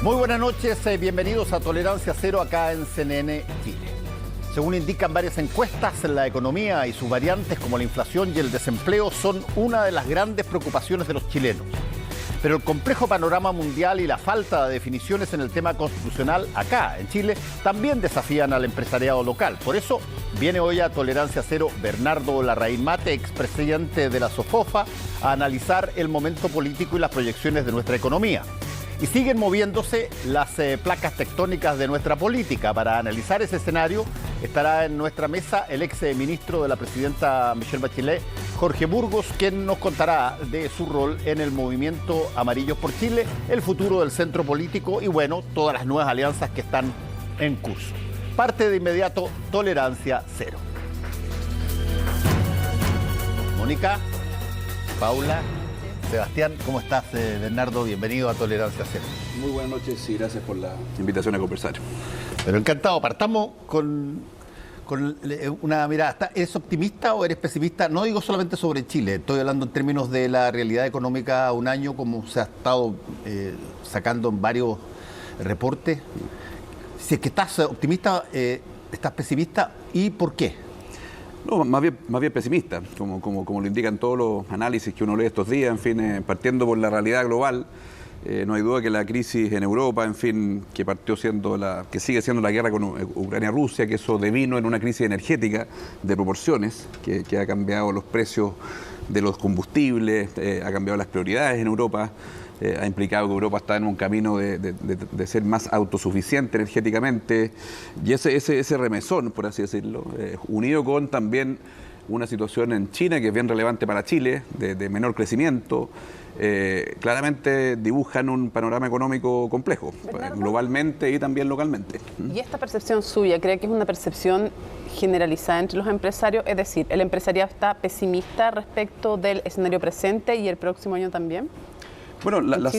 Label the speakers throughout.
Speaker 1: Muy buenas noches, bienvenidos a Tolerancia Cero acá en CNN Chile. Según indican varias encuestas, la economía y sus variantes como la inflación y el desempleo son una de las grandes preocupaciones de los chilenos. Pero el complejo panorama mundial y la falta de definiciones en el tema constitucional acá en Chile también desafían al empresariado local. Por eso viene hoy a Tolerancia Cero Bernardo Larraín Mate, expresidente de la SOFOFA, a analizar el momento político y las proyecciones de nuestra economía. Y siguen moviéndose las placas tectónicas de nuestra política. Para analizar ese escenario estará en nuestra mesa el ex ministro de la presidenta Michelle Bachelet, Jorge Burgos, quien nos contará de su rol en el movimiento Amarillos por Chile, el futuro del centro político y, bueno, todas las nuevas alianzas que están en curso. Parte de inmediato Tolerancia Cero. Mónica, Paula, Sebastián, ¿cómo estás? Bernardo, bienvenido a Tolerancia Cero.
Speaker 2: Muy buenas noches y gracias por la invitación a conversar.
Speaker 1: Pero encantado, partamos con una mirada. ¿Eres optimista o eres pesimista? No digo solamente sobre Chile, estoy hablando en términos de la realidad económica a un año, como se ha estado sacando en varios reportes. Si es que estás optimista, estás pesimista, ¿y por qué?
Speaker 2: No, más bien pesimista, como lo indican todos los análisis que uno lee estos días, en fin, partiendo por la realidad global. No hay duda que la crisis en Europa, en fin, que sigue siendo la guerra con Ucrania-Rusia, que eso devino en una crisis energética de proporciones, que ha cambiado los precios de los combustibles, ha cambiado las prioridades en Europa, ha implicado que Europa está en un camino de ser más autosuficiente energéticamente, y ese remesón, por así decirlo, unido con también una situación en China que es bien relevante para Chile, de menor crecimiento, claramente dibujan un panorama económico complejo, globalmente y también localmente.
Speaker 3: ¿Y esta percepción suya cree que es una percepción generalizada entre los empresarios? Es decir, ¿el empresariado está pesimista respecto del escenario presente y el próximo año también?
Speaker 2: Bueno, las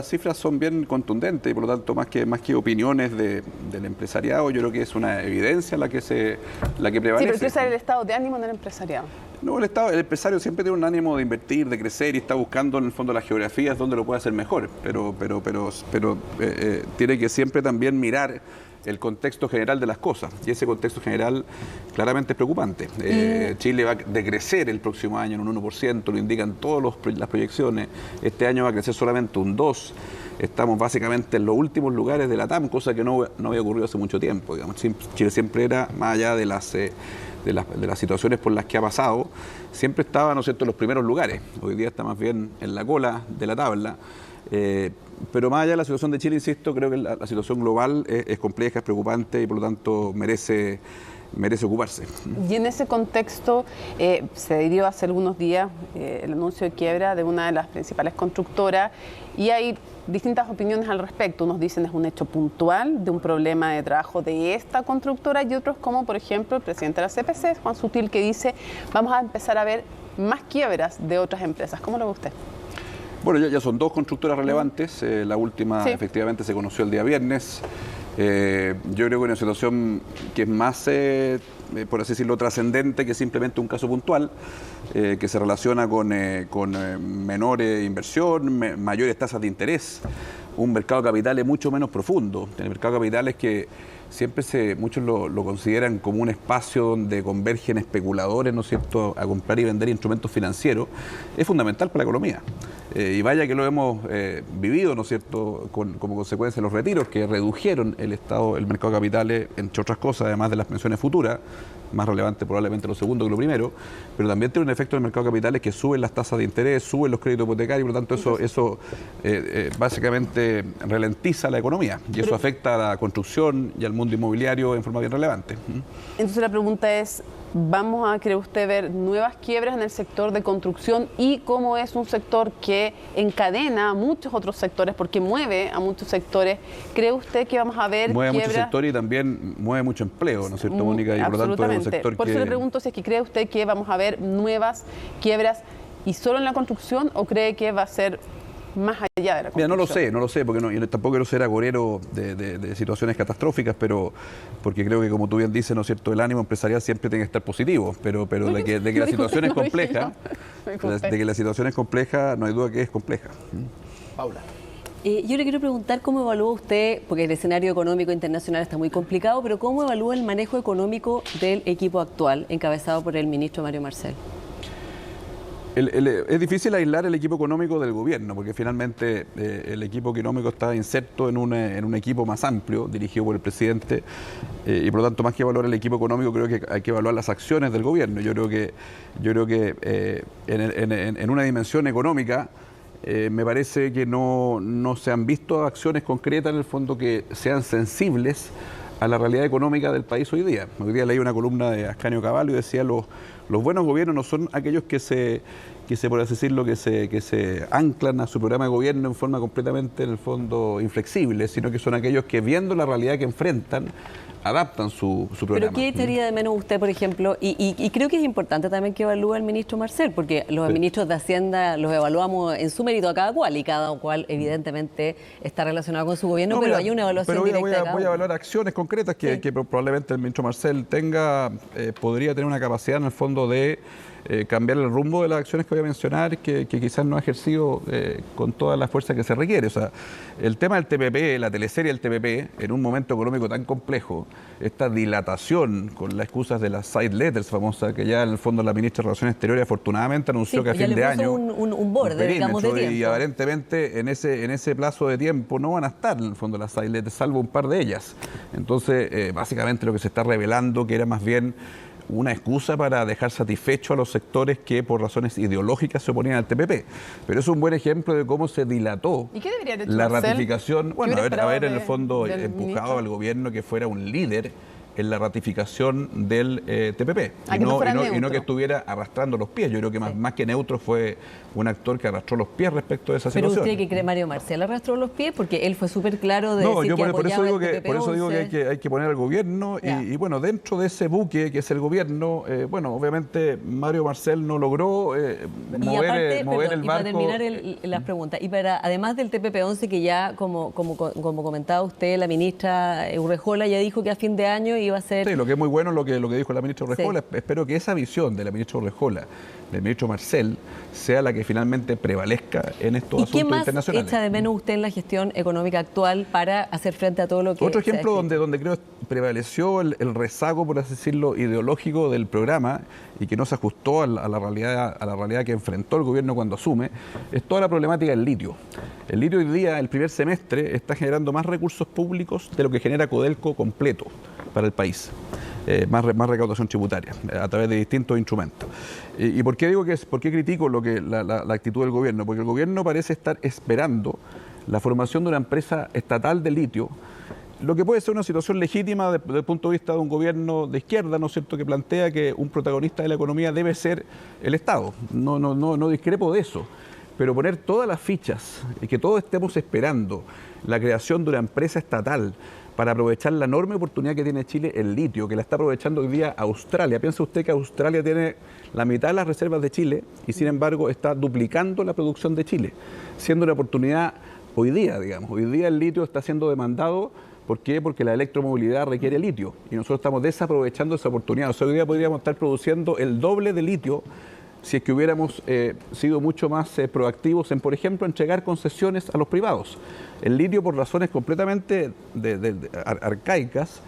Speaker 2: cifras son bien contundentes y por lo tanto más que opiniones del empresariado, yo creo que es una evidencia la que prevalece.
Speaker 3: Sí, pero ¿qué es el estado de ánimo del empresariado?
Speaker 2: No, el empresario siempre tiene un ánimo de invertir, de crecer y está buscando en el fondo las geografías donde lo puede hacer mejor, pero tiene que siempre también mirar el contexto general de las cosas, y ese contexto general claramente es preocupante. Chile va a decrecer el próximo año en un 1%, lo indican todas las proyecciones. Este año va a crecer solamente un 2%. Estamos básicamente en los últimos lugares de la TAM, cosa que no había ocurrido hace mucho tiempo. Digamos. Chile siempre era, más allá de las situaciones por las que ha pasado, siempre estaba, ¿no es cierto?, en los primeros lugares. Hoy día está más bien en la cola de la tabla. Pero más allá de la situación de Chile, insisto, creo que la situación global es compleja, es preocupante y por lo tanto merece ocuparse.
Speaker 3: Y en ese contexto se dio hace algunos días el anuncio de quiebra de una de las principales constructoras y hay distintas opiniones al respecto. Unos dicen es un hecho puntual de un problema de trabajo de esta constructora y otros como por ejemplo el presidente de la CPC, Juan Sutil, que dice vamos a empezar a ver más quiebras de otras empresas. ¿Cómo lo ve usted?
Speaker 2: Bueno, ya son dos constructoras relevantes, la última sí, efectivamente se conoció el día viernes. Yo creo que una situación que es más, por así decirlo, trascendente que simplemente un caso puntual, que se relaciona con menor inversión, mayores tasas de interés, un mercado de capitales mucho menos profundo. El mercado de capitales que siempre muchos lo consideran como un espacio donde convergen especuladores, ¿no es cierto?, a comprar y vender instrumentos financieros, es fundamental para la economía. Y vaya que lo hemos vivido, ¿no es cierto?, como consecuencia de los retiros que redujeron el mercado de capitales, entre otras cosas, además de las pensiones futuras, más relevante probablemente lo segundo que lo primero, pero también tiene un efecto en el mercado de capitales que suben las tasas de interés, suben los créditos hipotecarios, por lo tanto eso básicamente ralentiza la economía y eso afecta a la construcción y al mundo inmobiliario en forma bien relevante.
Speaker 3: Entonces la pregunta es, ¿vamos a, cree usted, ver nuevas quiebras en el sector de construcción y cómo es un sector que encadena a muchos otros sectores porque mueve a muchos sectores? ¿Cree usted que vamos a ver
Speaker 2: mueve
Speaker 3: quiebras?
Speaker 2: Mucho sector y también mueve mucho empleo, ¿no es cierto, Mónica? Y por lo tanto es un sector
Speaker 3: Por eso le pregunto si es que cree usted que vamos a ver nuevas quiebras y solo en la construcción o cree que va a ser más allá de la construcción.
Speaker 2: Mira, no lo sé, porque yo tampoco quiero ser agorero de situaciones catastróficas, pero porque creo que, como tú bien dices, ¿no es cierto?, el ánimo empresarial siempre tiene que estar positivo, pero de que la situación es compleja, de que la situación es compleja, no hay duda que es compleja.
Speaker 1: Paula.
Speaker 4: Yo le quiero preguntar cómo evalúa usted, porque el escenario económico internacional está muy complicado, pero cómo evalúa el manejo económico del equipo actual, encabezado por el ministro Mario Marcel.
Speaker 2: Es difícil aislar el equipo económico del gobierno, porque finalmente el equipo económico está inserto en un equipo más amplio, dirigido por el presidente, y por lo tanto, más que evaluar el equipo económico, creo que hay que evaluar las acciones del gobierno. Yo creo que en una dimensión económica, me parece que no se han visto acciones concretas en el fondo que sean sensibles a la realidad económica del país hoy día. Hoy día leí una columna de Ascanio Cavallo y decía los buenos gobiernos no son aquellos que por así decirlo, que se anclan a su programa de gobierno en forma completamente, en el fondo, inflexible, sino que son aquellos que, viendo la realidad que enfrentan, adaptan su programa.
Speaker 4: ¿Pero qué echaría de menos usted, por ejemplo? Y creo que es importante también que evalúe el ministro Marcel, porque los ministros de Hacienda los evaluamos en su mérito a cada cual, y cada cual evidentemente está relacionado con su gobierno, pero hay una evaluación directa de cada
Speaker 2: voy a evaluar acciones concretas que probablemente el ministro Marcel podría tener una capacidad en el fondo de cambiar el rumbo de las acciones que voy a mencionar, que quizás no ha ejercido con toda la fuerza que se requiere. O sea, el tema del TPP, la teleserie del TPP, en un momento económico tan complejo, esta dilatación con las excusas de las side letters famosas, que ya en el fondo la ministra de Relaciones Exteriores afortunadamente anunció que a fin de año
Speaker 4: un borde, digamos, de tiempo.
Speaker 2: Y aparentemente en ese plazo de tiempo no van a estar en el fondo las side letters, salvo un par de ellas. Entonces, básicamente lo que se está revelando que era más bien una excusa para dejar satisfecho a los sectores que por razones ideológicas se oponían al TPP. Pero es un buen ejemplo de cómo se dilató la ratificación. Bueno, haber en el fondo empujado al gobierno que fuera un líder en la ratificación del TPP y no que estuviera arrastrando los pies. Yo creo que más que neutro fue un actor que arrastró los pies respecto de esa situación.
Speaker 4: ¿Pero usted que cree Mario Marcel arrastró los pies? Porque él fue súper claro de decir que apoyaba el TPP.
Speaker 2: Por eso digo que hay que poner al gobierno y bueno, dentro de ese buque que es el gobierno, bueno, obviamente Mario Marcel no logró mover el barco.
Speaker 4: Para terminar las preguntas, y además del TPP-11, que ya como comentaba usted, la ministra Urrejola ya dijo que a fin de año iba a ser...
Speaker 2: Sí, lo que es muy bueno lo que dijo la ministra Urrejola. Sí. Espero que esa visión de la ministra Urrejola, del ministro Marcel, sea la que finalmente prevalezca en estos asuntos internacionales.
Speaker 4: ¿Y qué más echa de menos usted en la gestión económica actual para hacer frente a todo lo que...
Speaker 2: Otro ejemplo donde creo prevaleció el rezago, por así decirlo, ideológico del programa y que no se ajustó a la realidad que enfrentó el gobierno cuando asume, es toda la problemática del litio. El litio hoy día, el primer semestre, está generando más recursos públicos de lo que genera Codelco completo para el país. Más recaudación tributaria a través de distintos instrumentos. ¿Y por qué digo por qué critico la actitud del gobierno? Porque el gobierno parece estar esperando la formación de una empresa estatal de litio, lo que puede ser una situación legítima desde el punto de vista de un gobierno de izquierda, ¿no es cierto?, que plantea que un protagonista de la economía debe ser el Estado. No discrepo de eso. Pero poner todas las fichas y que todos estemos esperando la creación de una empresa estatal para aprovechar la enorme oportunidad que tiene Chile el litio, que la está aprovechando hoy día Australia. Piensa usted que Australia tiene la mitad de las reservas de Chile y sin embargo está duplicando la producción de Chile, siendo una oportunidad hoy día, digamos. Hoy día el litio está siendo demandado. ¿Por qué? Porque la electromovilidad requiere litio y nosotros estamos desaprovechando esa oportunidad. O sea, hoy día podríamos estar produciendo el doble de litio si es que hubiéramos sido mucho más proactivos en, por ejemplo, entregar concesiones a los privados. El litio, por razones completamente arcaicas,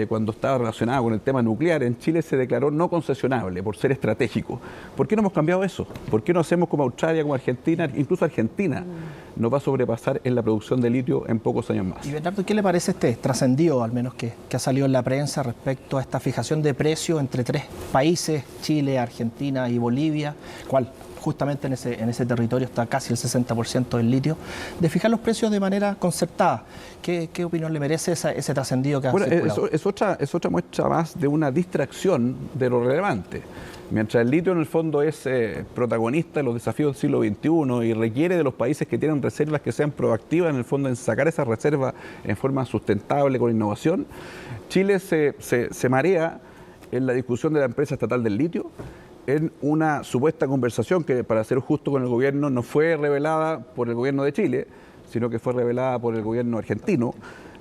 Speaker 2: cuando estaba relacionado con el tema nuclear, en Chile se declaró no concesionable por ser estratégico. ¿Por qué no hemos cambiado eso? ¿Por qué no hacemos como Australia, como Argentina? Incluso Argentina nos va a sobrepasar en la producción de litio en pocos años más.
Speaker 5: Y Bernardo, ¿qué le parece este trascendido, al menos que ha salido en la prensa, respecto a esta fijación de precio entre tres países, Chile, Argentina y Bolivia, cual justamente en ese territorio está casi el 60% del litio, de fijar los precios de manera concertada? ¿Qué opinión le merece ese trascendido que ha circulado?
Speaker 2: Es otra muestra más de una distracción de lo relevante. Mientras el litio en el fondo es protagonista de los desafíos del siglo XXI y requiere de los países que tienen reservas que sean proactivas en el fondo en sacar esas reservas en forma sustentable con innovación, Chile se marea en la discusión de la empresa estatal del litio, en una supuesta conversación que, para ser justo con el gobierno, no fue revelada por el gobierno de Chile, sino que fue revelada por el gobierno argentino,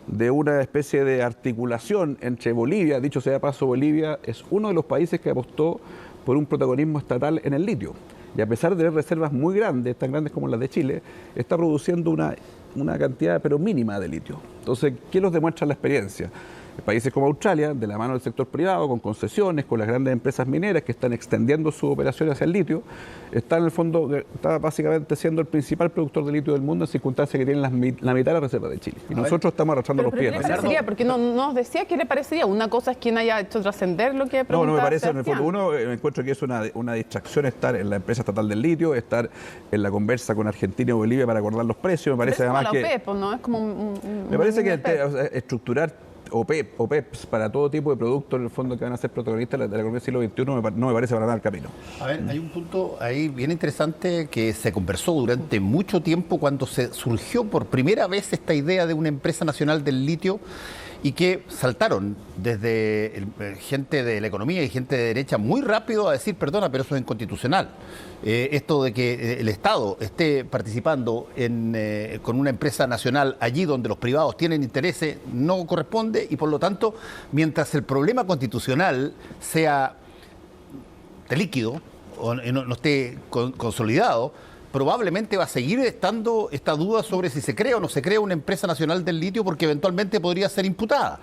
Speaker 2: de una especie de articulación entre Bolivia. Dicho sea de paso, Bolivia es uno de los países que apostó por un protagonismo estatal en el litio. y a pesar de tener reservas muy grandes, tan grandes como las de Chile, está produciendo una cantidad pero mínima de litio. Entonces, ¿qué nos demuestra la experiencia? Países como Australia, de la mano del sector privado, con concesiones, con las grandes empresas mineras que están extendiendo sus operaciones hacia el litio, está en el fondo, está básicamente siendo el principal productor de litio del mundo en circunstancias que tienen la mitad de la reserva de Chile. Y nosotros estamos arrastrando los pies.
Speaker 3: ¿Qué le parecería? Porque no nos decía qué le parecería. Una cosa es quien haya hecho trascender lo que preguntaba.
Speaker 2: No me parece, en el
Speaker 3: Sebastián.
Speaker 2: fondo, uno encuentro que es una distracción estar en la empresa estatal del litio, estar en la conversa con Argentina y Bolivia para acordar los precios. Me parece además que...
Speaker 3: OPEP, ¿no? Es como
Speaker 2: me parece que estructurar OPEPs para todo tipo de productos en el fondo que van a ser protagonistas de la economía del siglo XXI no me parece para nada el camino.
Speaker 1: A ver, hay un punto ahí bien interesante que se conversó durante mucho tiempo cuando se surgió por primera vez esta idea de una empresa nacional del litio y que saltaron desde gente de la economía y gente de derecha muy rápido a decir, perdona, pero eso es inconstitucional. Esto de que el Estado esté participando con una empresa nacional allí donde los privados tienen intereses no corresponde y por lo tanto, mientras el problema constitucional sea de líquido o no esté consolidado, probablemente va a seguir estando esta duda sobre si se crea o no se crea una empresa nacional del litio porque eventualmente podría ser imputada.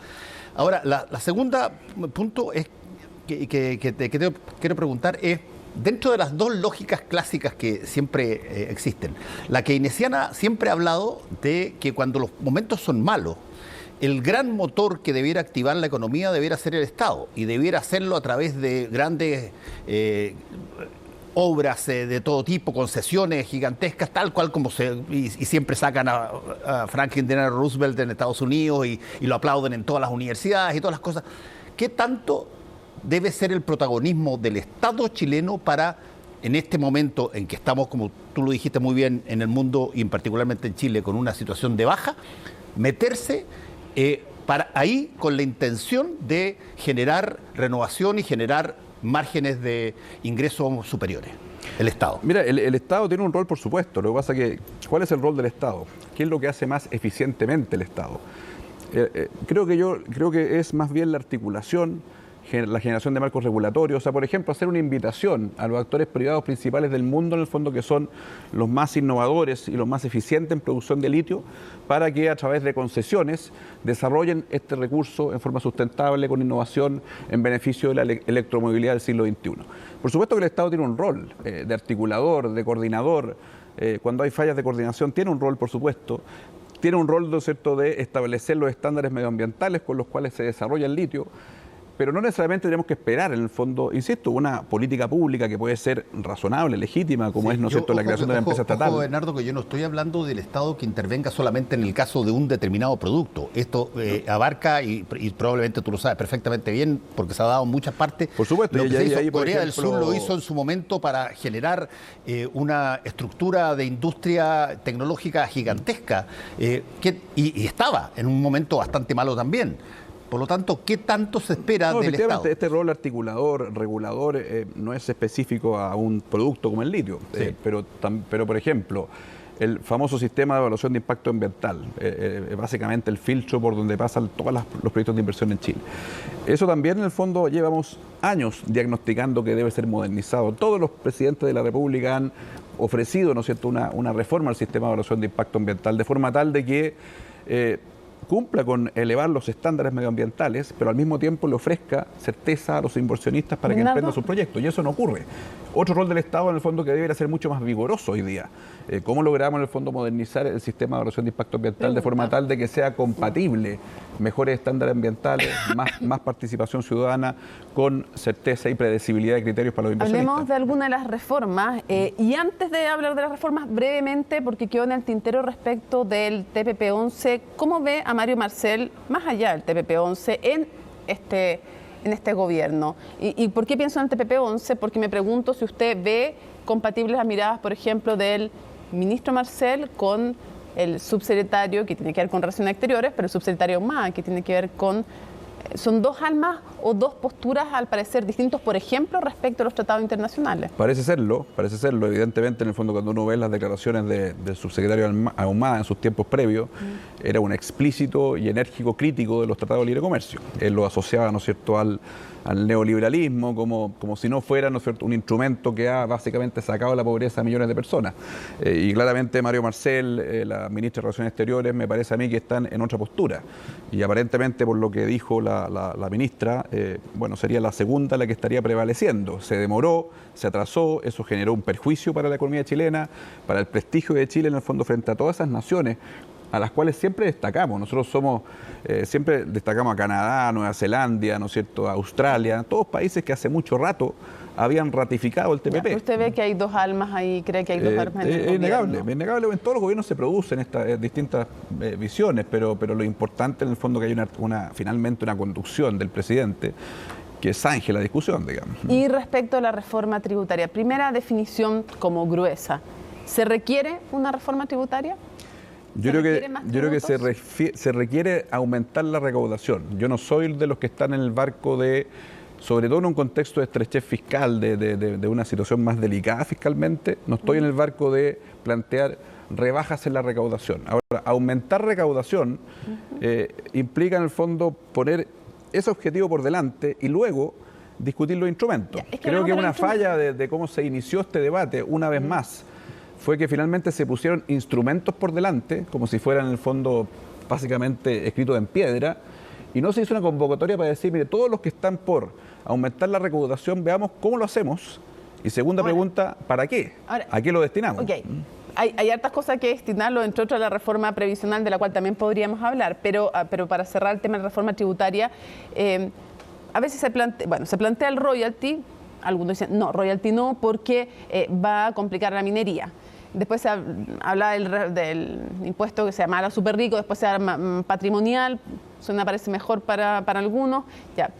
Speaker 1: Ahora, la segunda punto es que te quiero preguntar es, dentro de las dos lógicas clásicas que siempre existen, la keynesiana siempre ha hablado de que cuando los momentos son malos, el gran motor que debiera activar la economía debiera ser el Estado y debiera hacerlo a través de grandes obras de todo tipo, concesiones gigantescas, tal cual como y siempre sacan a Franklin Delano Roosevelt en Estados Unidos y lo aplauden en todas las universidades y todas las cosas. ¿Qué tanto debe ser el protagonismo del Estado chileno para, en este momento en que estamos, como tú lo dijiste muy bien, en el mundo y particularmente en Chile, con una situación de baja, meterse para ahí con la intención de generar renovación y generar márgenes de ingresos superiores, el Estado?
Speaker 2: Mira, el Estado tiene un rol, por supuesto. Lo que pasa es que, ¿cuál es el rol del Estado? ¿Qué es lo que hace más eficientemente el Estado? Creo que es más bien la articulación, la generación de marcos regulatorios, o sea, por ejemplo, hacer una invitación a los actores privados principales del mundo, en el fondo, que son los más innovadores y los más eficientes en producción de litio, para que a través de concesiones desarrollen este recurso en forma sustentable, con innovación, en beneficio de la electromovilidad del siglo XXI. Por supuesto que el Estado tiene un rol de articulador, de coordinador. Cuando hay fallas de coordinación, tiene un rol, por supuesto. Tiene un rol, ¿no es cierto?, de establecer los estándares medioambientales con los cuales se desarrolla el litio. Pero no necesariamente tenemos que esperar, en el fondo, insisto, una política pública que puede ser razonable, legítima, como es, ¿no es cierto?, la creación de la empresa estatal.
Speaker 1: Ojo, Bernardo, que yo no estoy hablando del Estado que intervenga solamente en el caso de un determinado producto. Esto abarca, y probablemente tú lo sabes perfectamente bien, porque se ha dado en muchas partes.
Speaker 2: Por supuesto.
Speaker 1: Lo que se hizo, Corea del Sur lo hizo en su momento para generar una estructura de industria tecnológica gigantesca, y estaba en un momento bastante malo también. Por lo tanto, ¿qué tanto se espera del Estado?
Speaker 2: Este rol articulador, regulador, no es específico a un producto como el litio.
Speaker 1: Sí.
Speaker 2: Pero, por ejemplo, el famoso sistema de evaluación de impacto ambiental, básicamente el filtro por donde pasan todos los proyectos de inversión en Chile. Eso también, en el fondo, llevamos años diagnosticando que debe ser modernizado. Todos los presidentes de la República han ofrecido, ¿no es cierto?, una reforma al sistema de evaluación de impacto ambiental, de forma tal de que cumpla con elevar los estándares medioambientales, pero al mismo tiempo le ofrezca certeza a los inversionistas para que emprendan sus proyectos. Y eso no ocurre. Otro rol del Estado, en el fondo, que debería ser mucho más vigoroso hoy día. ¿Cómo logramos, en el fondo, modernizar el sistema de evaluación de impacto ambiental de forma tal de que sea compatible, mejores estándares ambientales, más participación ciudadana, con certeza y predecibilidad de criterios para los inversionistas?
Speaker 3: Hablemos de alguna de las reformas. Y antes de hablar de las reformas, brevemente, porque quedó en el tintero respecto del TPP-11, ¿cómo ve a Mario Marcel, más allá del TPP-11, en este gobierno? ¿Y por qué pienso en el TPP-11? Porque me pregunto si usted ve compatibles las miradas, por ejemplo, del ministro Marcel con el subsecretario, que tiene que ver con Relaciones Exteriores, pero el subsecretario más, que tiene que ver con... Son dos almas o dos posturas, al parecer, distintos, por ejemplo, respecto a los tratados internacionales. Parece
Speaker 2: serlo. Evidentemente, en el fondo, cuando uno ve las declaraciones del subsecretario Ahumada en sus tiempos previos, era un explícito y enérgico crítico de los tratados de libre comercio. Él lo asociaba, ¿no es cierto?, al al neoliberalismo como si no fuera, ¿no es cierto?, un instrumento que ha básicamente sacado de la pobreza a millones de personas. Y claramente Mario Marcel, la ministra de Relaciones Exteriores, me parece a mí que están en otra postura. Y aparentemente, por lo que dijo la ministra, bueno, sería la segunda la que estaría prevaleciendo. Se demoró, se atrasó, eso generó un perjuicio para la economía chilena, para el prestigio de Chile en el fondo frente a todas esas naciones a las cuales siempre destacamos. Nosotros siempre destacamos a Canadá, a Nueva Zelanda, ¿no es cierto?, a Australia, todos países que hace mucho rato habían ratificado el TPP.
Speaker 3: ¿Usted ve que hay dos almas ahí, cree que hay dos almas en el gobierno?
Speaker 2: Es innegable, en todos los gobiernos se producen estas distintas visiones, pero lo importante en el fondo es que hay finalmente una conducción del presidente que zanje la discusión, digamos.
Speaker 3: Y respecto a la reforma tributaria, primera definición como gruesa, ¿se requiere una reforma tributaria?
Speaker 2: Yo creo que se requiere aumentar la recaudación. Yo no soy de los que están en el barco sobre todo en un contexto de estrechez fiscal, de una situación más delicada fiscalmente, no estoy en el barco de plantear rebajas en la recaudación. Ahora, aumentar recaudación implica en el fondo poner ese objetivo por delante y luego discutir los instrumentos. Creo que una falla de cómo se inició este debate, una vez más, fue que finalmente se pusieron instrumentos por delante, como si fueran en el fondo básicamente escritos en piedra, y no se hizo una convocatoria para decir, mire, todos los que están por aumentar la recaudación, veamos cómo lo hacemos. Y segunda pregunta, ¿para qué? ¿A qué lo destinamos?
Speaker 3: Okay. Hay hartas cosas que destinarlo, entre otras la reforma previsional, de la cual también podríamos hablar, pero para cerrar el tema de la reforma tributaria, a veces se plantea el royalty. Algunos dicen, no, royalty no, porque va a complicar la minería. Después se habla del impuesto que se llama a super rico, después se llama patrimonial, suena, parece mejor para algunos. Ya,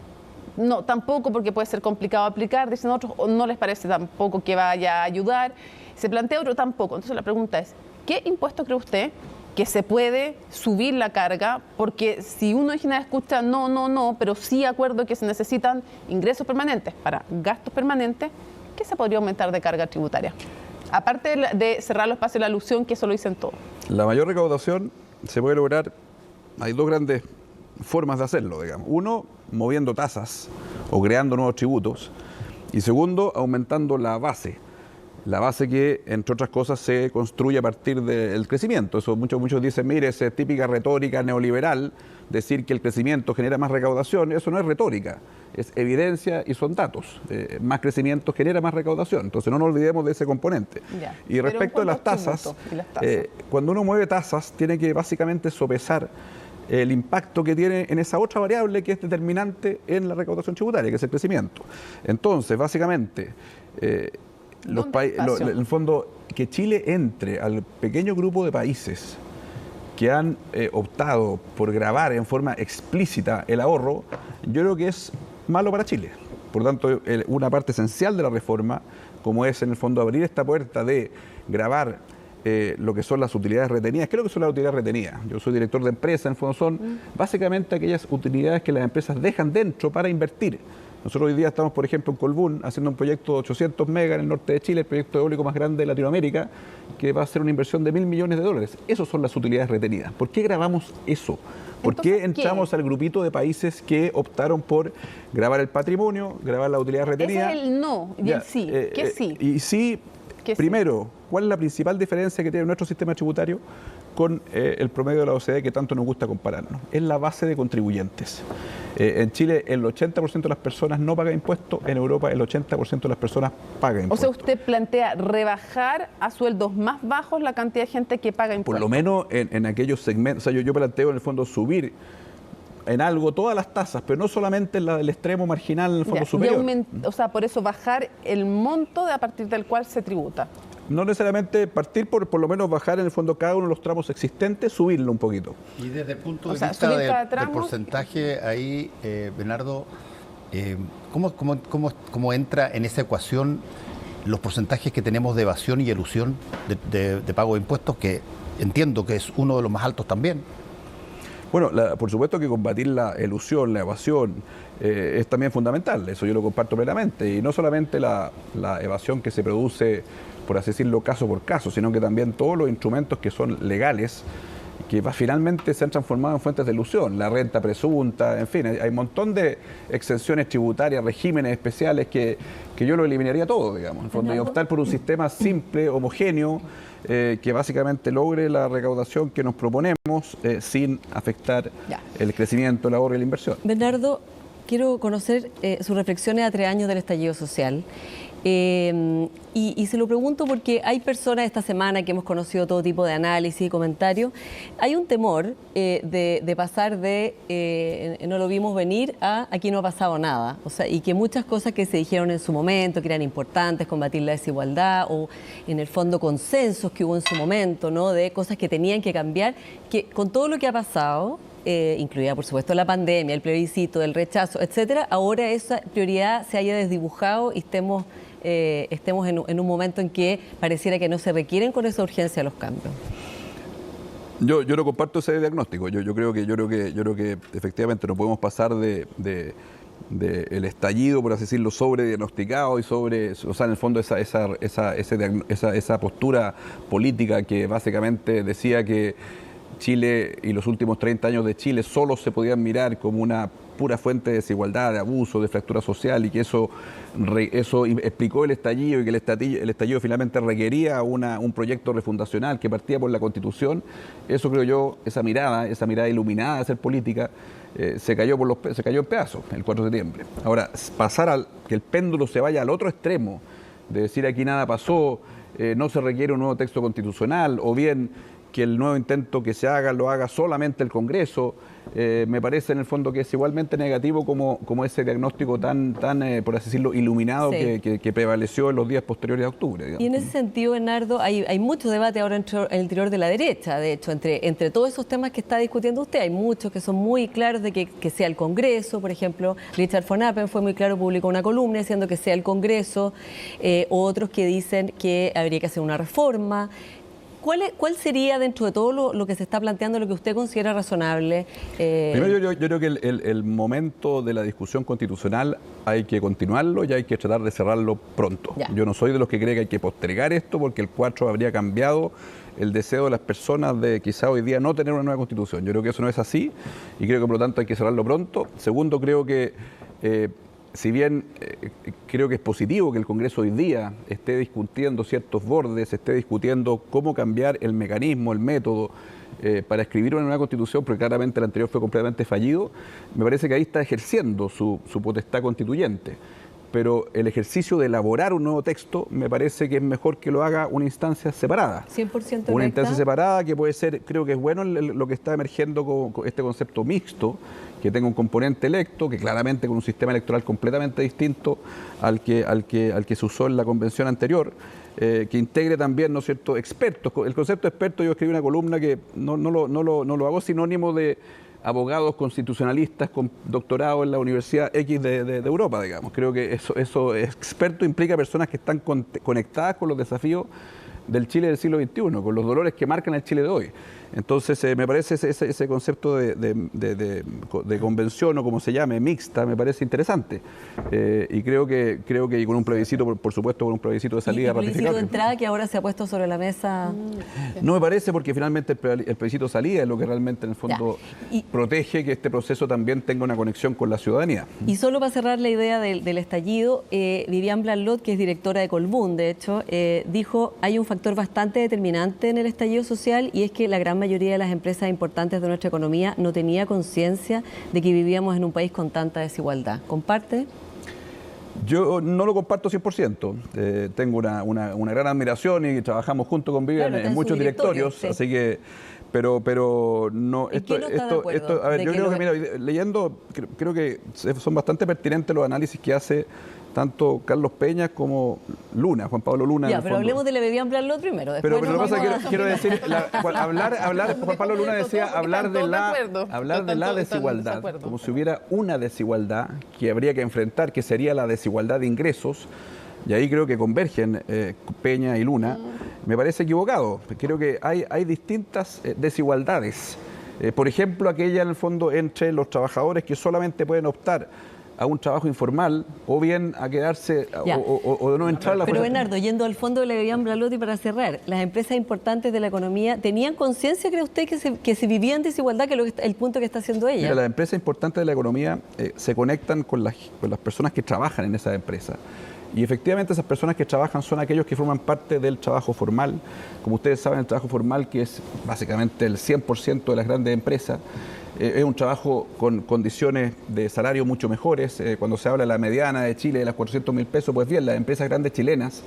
Speaker 3: no, tampoco, porque puede ser complicado aplicar, dicen otros, o no les parece tampoco que vaya a ayudar. Se plantea otro tampoco. Entonces la pregunta es, ¿qué impuesto cree usted que se puede subir la carga? Porque si uno en general escucha no, pero sí acuerdo que se necesitan ingresos permanentes para gastos permanentes, ¿qué se podría aumentar de carga tributaria? Aparte de cerrar los espacios de la alusión, que eso lo dicen todos.
Speaker 2: La mayor recaudación se puede lograr, hay dos grandes formas de hacerlo, digamos. Uno, moviendo tasas o creando nuevos tributos. Y segundo, aumentando la base. La base que, entre otras cosas, se construye a partir del crecimiento. Eso muchos dicen, mire, esa es típica retórica neoliberal, decir que el crecimiento genera más recaudación. Eso no es retórica, es evidencia y son datos. Más crecimiento genera más recaudación. Entonces no nos olvidemos de ese componente. Ya. Y respecto a las tasas, cuando uno mueve tasas, tiene que básicamente sopesar el impacto que tiene en esa otra variable que es determinante en la recaudación tributaria, que es el crecimiento. Entonces, básicamente, en el fondo, que Chile entre al pequeño grupo de países que han optado por gravar en forma explícita el ahorro, yo creo que es malo para Chile. Por lo tanto, una parte esencial de la reforma, como es en el fondo abrir esta puerta de gravar lo que son las utilidades retenidas. ¿Qué es lo que son las utilidades retenidas? Yo soy director de empresa, en el fondo son básicamente aquellas utilidades que las empresas dejan dentro para invertir. Nosotros hoy día estamos, por ejemplo, en Colbún, haciendo un proyecto de 800 megas en el norte de Chile, el proyecto eólico más grande de Latinoamérica, que va a ser una inversión de $1.000 millones. Esas son las utilidades retenidas. ¿Por qué grabamos eso? ¿Por qué entramos al grupito de países que optaron por grabar el patrimonio, grabar la utilidad retenida?
Speaker 3: Ese es el no y el sí. ¿Qué sí?
Speaker 2: Y sí, primero, ¿cuál es la principal diferencia que tiene nuestro sistema tributario con el promedio de la OCDE que tanto nos gusta compararnos? Es la base de contribuyentes. En Chile el 80% de las personas no paga impuestos, en Europa el 80% de las personas paga impuestos.
Speaker 3: O sea, usted plantea rebajar a sueldos más bajos la cantidad de gente que paga impuestos.
Speaker 2: Por lo menos en aquellos segmentos, o sea, yo planteo en el fondo subir en algo todas las tasas, pero no solamente en la del extremo marginal en el fondo superior.
Speaker 3: O sea, por eso bajar el monto a partir del cual se tributa.
Speaker 2: No necesariamente partir por lo menos bajar en el fondo cada uno de los tramos existentes, subirlo un poquito.
Speaker 1: Y desde el punto de vista del porcentaje ahí, Bernardo, ¿cómo entra en esa ecuación los porcentajes que tenemos de evasión y elusión de pago de impuestos, que entiendo que es uno de los más altos también?
Speaker 2: Bueno, por supuesto que combatir la elusión, la evasión, es también fundamental, eso yo lo comparto plenamente, y no solamente la evasión que se produce, por así decirlo, caso por caso, sino que también todos los instrumentos que son legales que finalmente se han transformado en fuentes de ilusión, la renta presunta, en fin, hay un montón de exenciones tributarias, regímenes especiales que yo lo eliminaría todo, digamos, en el fondo, y optar por un sistema simple, homogéneo, que básicamente logre la recaudación que nos proponemos sin afectar el crecimiento, el ahorro y la inversión.
Speaker 4: Bernardo, quiero conocer sus reflexiones a 3 años del estallido social. Y se lo pregunto porque hay personas esta semana que hemos conocido todo tipo de análisis y comentarios. Hay un temor de pasar de no lo vimos venir a aquí no ha pasado nada. O sea, y que muchas cosas que se dijeron en su momento, que eran importantes, combatir la desigualdad o en el fondo consensos que hubo en su momento, ¿no? De cosas que tenían que cambiar, que con todo lo que ha pasado, incluida por supuesto la pandemia, el plebiscito, el rechazo, etcétera, ahora esa prioridad se haya desdibujado y estemos en un momento en que pareciera que no se requieren con esa urgencia los cambios.
Speaker 2: Yo no comparto ese diagnóstico. Yo creo que efectivamente no podemos pasar de el estallido, por así decirlo, sobrediagnosticado y o sea, en el fondo esa postura política que básicamente decía que Chile y los últimos 30 años de Chile solo se podían mirar como una pura fuente de desigualdad, de abuso, de fractura social, y que eso explicó el estallido y que el estallido finalmente requería un proyecto refundacional que partía por la Constitución. Eso creo yo, esa mirada iluminada de hacer política, se cayó en pedazos el 4 de septiembre. Ahora, pasar que el péndulo se vaya al otro extremo, de decir aquí nada pasó, no se requiere un nuevo texto constitucional, o bien que el nuevo intento que se haga lo haga solamente el Congreso, me parece en el fondo que es igualmente negativo como ese diagnóstico tan por así decirlo, iluminado que prevaleció en los días posteriores a octubre. Digamos.
Speaker 4: Y en ese sentido, Bernardo, hay mucho debate ahora en el interior de la derecha, de hecho, entre todos esos temas que está discutiendo usted, hay muchos que son muy claros de que sea el Congreso, por ejemplo, Richard von Appen fue muy claro, publicó una columna diciendo que sea el Congreso, otros que dicen que habría que hacer una reforma. ¿Cuál sería, dentro de todo lo que se está planteando, lo que usted considera razonable?
Speaker 2: Primero, yo creo que el momento de la discusión constitucional hay que continuarlo y hay que tratar de cerrarlo pronto. Ya. Yo no soy de los que cree que hay que postergar esto porque el 4 habría cambiado el deseo de las personas de quizá hoy día no tener una nueva constitución. Yo creo que eso no es así y creo que por lo tanto hay que cerrarlo pronto. Segundo, creo que si bien creo que es positivo que el Congreso hoy día esté discutiendo ciertos bordes, esté discutiendo cómo cambiar el mecanismo, el método para escribir una nueva constitución, porque claramente el anterior fue completamente fallido, me parece que ahí está ejerciendo su potestad constituyente. Pero el ejercicio de elaborar un nuevo texto me parece que es mejor que lo haga una instancia separada.
Speaker 4: 100%
Speaker 2: una instancia separada que puede ser, creo que es bueno lo que está emergiendo con este concepto mixto, que tenga un componente electo, que claramente con un sistema electoral completamente distinto al que se usó en la convención anterior, que integre también, ¿no es cierto?, expertos. El concepto experto, yo escribí una columna que no lo hago sinónimo de abogados constitucionalistas con doctorado en la Universidad X de Europa, digamos. Creo que eso experto implica personas que están conectadas con los desafíos del Chile del siglo XXI, con los dolores que marcan el Chile de hoy. Entonces, me parece ese concepto de convención, o como se llame, mixta, me parece interesante. Y creo que con un plebiscito, por supuesto, con un plebiscito de salida ratificable.
Speaker 4: ¿Y el plebiscito de entrada que ahora se ha puesto sobre la mesa?
Speaker 2: No me parece, porque finalmente el plebiscito de salida es lo que realmente, en el fondo, protege que este proceso también tenga una conexión con la ciudadanía.
Speaker 4: Y solo para cerrar la idea del estallido, Vivian Blanlot, que es directora de Colbún, de hecho, dijo, hay un factor bastante determinante en el estallido social, y es que la gran mayoría de las empresas importantes de nuestra economía no tenía conciencia de que vivíamos en un país con tanta desigualdad. ¿Comparte?
Speaker 2: Yo no lo comparto 100%. Tengo una gran admiración y trabajamos junto con Vivian en muchos directorios, sí. Así que... Pero no, esto, a ver, yo creo que, mira, leyendo, creo que son bastante pertinentes los análisis que hace tanto Carlos Peña como Luna, Juan Pablo Luna.
Speaker 4: Ya, pero hablemos de la Vivian Blanlot primero.
Speaker 2: Pero lo que pasa es que quiero decir, Juan Pablo Luna decía hablar de la desigualdad, como si hubiera una desigualdad que habría que enfrentar, que sería la desigualdad de ingresos. Y ahí creo que convergen Peña y Luna. Me parece equivocado. Creo que hay distintas desigualdades. Por ejemplo, aquella en el fondo entre los trabajadores que solamente pueden optar a un trabajo informal o bien a quedarse o no entrar a la
Speaker 4: Pero
Speaker 2: fuerza.
Speaker 4: Bernardo, yendo al fondo de la Vivian Blalotti para cerrar, las empresas importantes de la economía, ¿tenían conciencia, cree usted, que se vivía en desigualdad, que es el punto que está haciendo ella?
Speaker 2: Mira, las empresas importantes de la economía se conectan con las personas que trabajan en esas empresas. Y efectivamente esas personas que trabajan son aquellos que forman parte del trabajo formal. Como ustedes saben, el trabajo formal, que es básicamente el 100% de las grandes empresas, es un trabajo con condiciones de salario mucho mejores. Cuando se habla de la mediana de Chile, de las 400.000 pesos, pues bien, las empresas grandes chilenas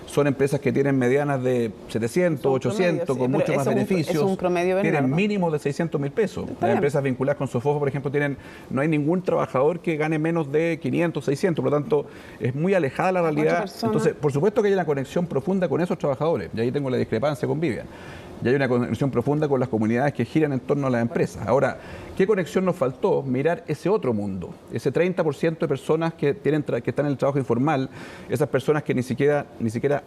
Speaker 2: son empresas que tienen medianas de 700, 800, con muchos más beneficios.
Speaker 3: Es un promedio,
Speaker 2: tienen mínimo de 600.000 pesos. Las empresas vinculadas con Sofofo, por ejemplo, no hay ningún trabajador que gane menos de 500, 600. Por lo tanto, es muy alejada la realidad. Entonces, por supuesto que hay una conexión profunda con esos trabajadores. Y ahí tengo la discrepancia con Vivian. Y hay una conexión profunda con las comunidades que giran en torno a las empresas. Ahora, ¿qué conexión nos faltó? Mirar ese otro mundo, ese 30% de personas que están en el trabajo informal, esas personas que ni siquiera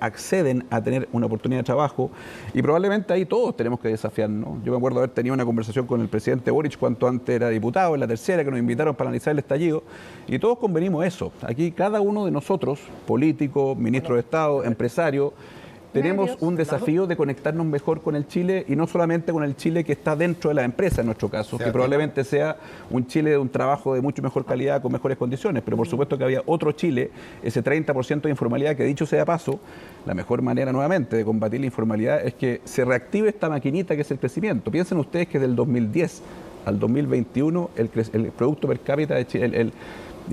Speaker 2: acceden a tener una oportunidad de trabajo, y probablemente ahí todos tenemos que desafiarnos. Yo me acuerdo haber tenido una conversación con el presidente Boric cuanto antes era diputado, en la tercera, que nos invitaron para analizar el estallido, y todos convenimos eso. Aquí cada uno de nosotros, políticos, ministro de Estado, empresario, tenemos un desafío de conectarnos mejor con el Chile, y no solamente con el Chile que está dentro de la empresa, en nuestro caso, que probablemente sea un Chile de un trabajo de mucho mejor calidad, con mejores condiciones, pero por supuesto que había otro Chile, ese 30% de informalidad, que dicho sea paso, la mejor manera nuevamente de combatir la informalidad es que se reactive esta maquinita que es el crecimiento. Piensen ustedes que del 2010 al 2021 el producto per cápita de Chile, el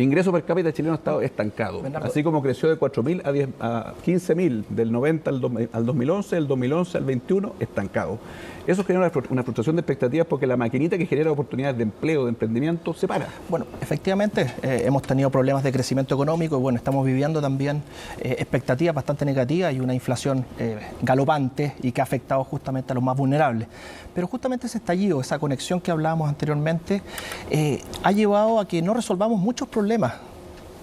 Speaker 2: ingreso per cápita chileno ha estado estancado, así como creció de 4.000 a 15.000 del 90 al 2011, del 2011 al 21, estancado. Eso genera una frustración de expectativas porque la maquinita que genera oportunidades de empleo, de emprendimiento, se para.
Speaker 5: Bueno, efectivamente hemos tenido problemas de crecimiento económico y bueno, estamos viviendo también expectativas bastante negativas y una inflación galopante y que ha afectado justamente a los más vulnerables. Pero justamente ese estallido, esa conexión que hablábamos anteriormente, ha llevado a que no resolvamos muchos problemas.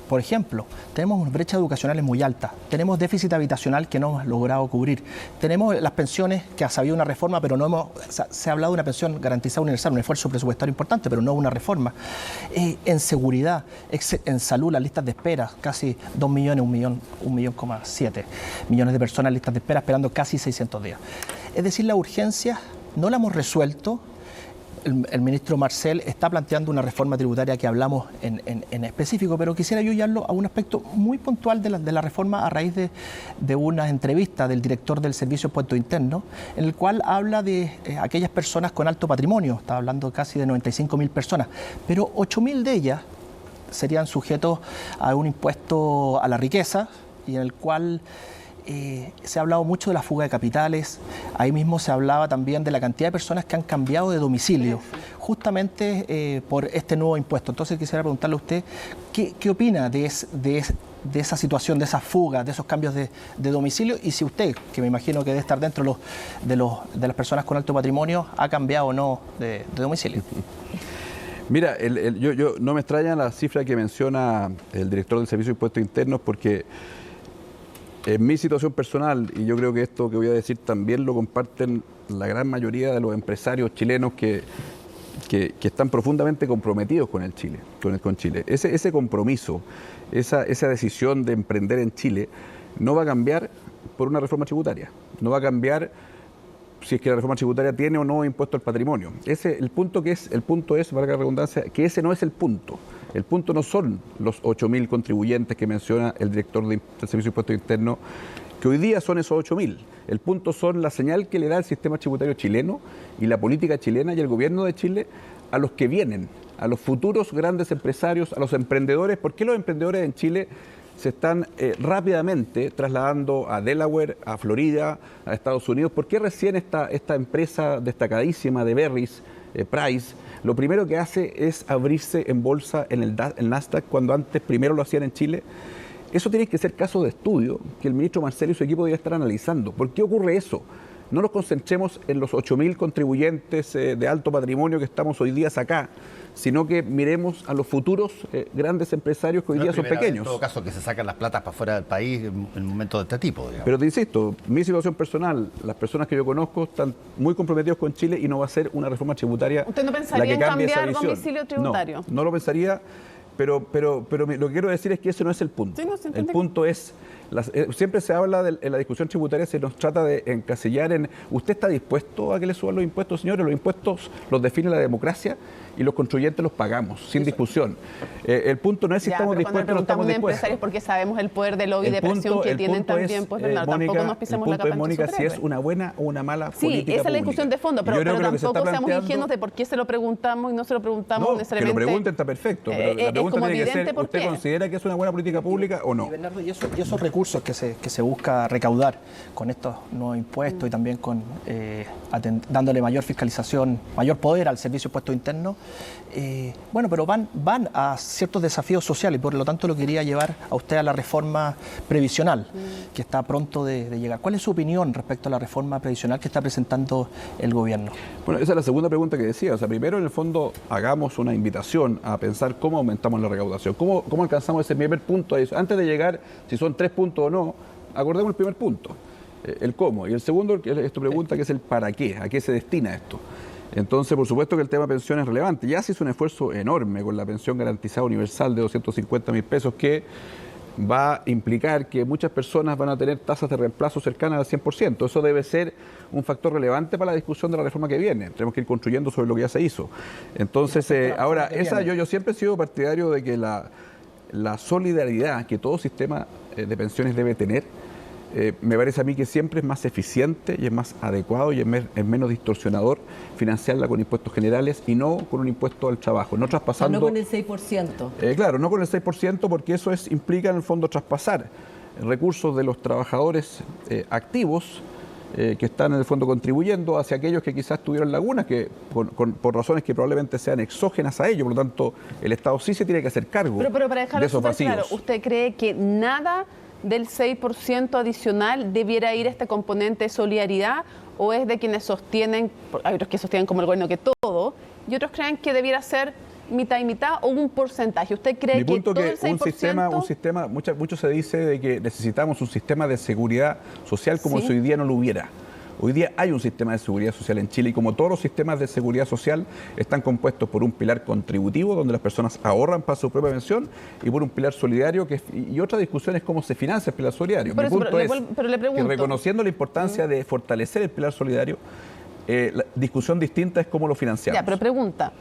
Speaker 5: Por ejemplo, tenemos brechas educacionales muy altas, tenemos déficit habitacional que no hemos logrado cubrir, tenemos las pensiones que ha habido una reforma, pero no hemos, se ha hablado de una pensión garantizada universal, un esfuerzo presupuestario importante, pero no una reforma. En seguridad, en salud, las listas de espera, casi 2 millones, 1,7 millones de personas en listas de espera esperando casi 600 días. Es decir, la urgencia no la hemos resuelto. El ministro Marcel está planteando una reforma tributaria que hablamos en específico, pero quisiera yo guiarlo a un aspecto muy puntual de la reforma a raíz de una entrevista del director del Servicio de Impuestos Internos, en el cual habla de aquellas personas con alto patrimonio, está hablando casi de 95.000 personas, pero 8.000 de ellas serían sujetos a un impuesto a la riqueza, y en el cual se ha hablado mucho de la fuga de capitales. Ahí mismo se hablaba también de la cantidad de personas que han cambiado de domicilio, justamente por este nuevo impuesto. Entonces quisiera preguntarle a usted, ¿qué opina de esa situación, de esa fuga, de esos cambios de domicilio? Y si usted, que me imagino que debe estar dentro de las personas con alto patrimonio, ha cambiado o no de domicilio.
Speaker 2: Mira, yo no me extraña la cifra que menciona el director del Servicio de Impuestos Internos, porque en mi situación personal, y yo creo que esto que voy a decir también lo comparten la gran mayoría de los empresarios chilenos que están profundamente comprometidos con el Chile, con Chile. Ese compromiso, esa decisión de emprender en Chile no va a cambiar por una reforma tributaria. No va a cambiar si es que la reforma tributaria tiene o no impuesto al patrimonio. El punto es, valga la redundancia, que ese no es el punto. El punto no son los 8.000 contribuyentes que menciona el director del Servicio de Impuestos Internos, que hoy día son esos 8.000. El punto son la señal que le da el sistema tributario chileno y la política chilena y el gobierno de Chile a los que vienen, a los futuros grandes empresarios, a los emprendedores. ¿Por qué los emprendedores en Chile se están rápidamente trasladando a Delaware, a Florida, a Estados Unidos? ¿Por qué recién esta empresa destacadísima de Berries, Price, lo primero que hace es abrirse en bolsa en el Nasdaq, cuando antes primero lo hacían en Chile? Eso tiene que ser caso de estudio que el ministro Marcel y su equipo deberían estar analizando. ¿Por qué ocurre eso? No nos concentremos en los 8.000 contribuyentes de alto patrimonio que estamos hoy día acá, sino que miremos a los futuros grandes empresarios que hoy día son pequeños.
Speaker 1: En todo caso, que se sacan las platas para fuera del país en momentos de este tipo, digamos.
Speaker 2: Pero te insisto, mi situación personal, las personas que yo conozco están muy comprometidos con Chile y no va a ser una reforma tributaria.
Speaker 3: ¿Usted no pensaría en cambiar domicilio tributario?
Speaker 2: No lo pensaría. Pero lo que quiero decir es que eso no es el punto.
Speaker 3: Sí, no se
Speaker 2: el
Speaker 3: entiende.
Speaker 2: punto es, siempre se habla en la discusión tributaria, se nos trata de encasillar en, ¿usted está dispuesto a que le suban los impuestos, señores? Los impuestos los define la democracia y los contribuyentes los pagamos, sin discusión. El punto no es si estamos dispuestos o no estamos dispuestos.
Speaker 3: Empresarios porque sabemos el poder de lobby y de presión que tienen también, pues Bernardo, tampoco nos pisemos la capa en
Speaker 2: Mónica,
Speaker 3: su
Speaker 2: si es
Speaker 3: superhéroe.
Speaker 2: una buena o una mala
Speaker 3: Sí,
Speaker 2: política
Speaker 3: esa es la
Speaker 2: pública.
Speaker 3: discusión de fondo, pero tampoco seamos ingenuos de por qué se lo preguntamos y no se lo preguntamos
Speaker 2: No,
Speaker 3: necesariamente.
Speaker 2: que lo pregunten está perfecto, pero la pregunta tiene que ser, ¿usted considera que es una buena política pública o no?
Speaker 5: Y Bernardo, y esos recursos que se busca recaudar con estos nuevos impuestos y también con dándole mayor fiscalización, mayor poder al servicio de impuestos internos, bueno, pero van a ciertos desafíos sociales y por lo tanto lo quería llevar a usted a la reforma previsional que está pronto de llegar. ¿Cuál es su opinión respecto a la reforma previsional que está presentando el gobierno?
Speaker 2: Bueno, esa es la segunda pregunta que decía. O sea, primero, en el fondo, hagamos una invitación a pensar cómo aumentamos la recaudación, cómo alcanzamos ese primer punto. Antes de llegar, si son 3 puntos o no, acordemos el primer punto, el cómo. Y el segundo es tu pregunta, que es el para qué, a qué se destina esto. Entonces, por supuesto que el tema pensión es relevante. Ya se hizo un esfuerzo enorme con la pensión garantizada universal de 250.000 pesos que va a implicar que muchas personas van a tener tasas de reemplazo cercanas al 100%. Eso debe ser un factor relevante para la discusión de la reforma que viene. Tenemos que ir construyendo sobre lo que ya se hizo. Entonces, ahora, yo siempre he sido partidario de que la solidaridad que todo sistema de pensiones debe tener, me parece a mí que siempre es más eficiente y es más adecuado y es menos distorsionador financiarla con impuestos generales y no con un impuesto al trabajo, no traspasando...
Speaker 4: No con el 6%.
Speaker 2: Claro, no con el 6% porque eso implica en el fondo traspasar recursos de los trabajadores activos que están en el fondo contribuyendo hacia aquellos que quizás tuvieron lagunas que por razones que probablemente sean exógenas a ellos, por lo tanto el Estado sí se tiene que hacer cargo
Speaker 3: pero para dejarlo
Speaker 2: de esos
Speaker 3: súper
Speaker 2: vacíos.
Speaker 3: claro, ¿usted cree que nada del 6% adicional debiera ir a este componente de solidaridad o es de quienes sostienen, hay otros que sostienen como el gobierno que todo, y otros creen que debiera ser mitad y mitad o un porcentaje? ¿Usted cree que todo el 6%?
Speaker 2: un sistema, mucho se dice de que necesitamos un sistema de seguridad social como si hoy día no lo hubiera. Hoy día hay un sistema de seguridad social en Chile y como todos los sistemas de seguridad social están compuestos por un pilar contributivo donde las personas ahorran para su propia pensión y por un pilar solidario y otra discusión es cómo se financia el pilar solidario. Mi punto es que reconociendo la importancia de fortalecer el pilar solidario, la discusión distinta es cómo lo financiamos.
Speaker 3: Ya, pero pregunta.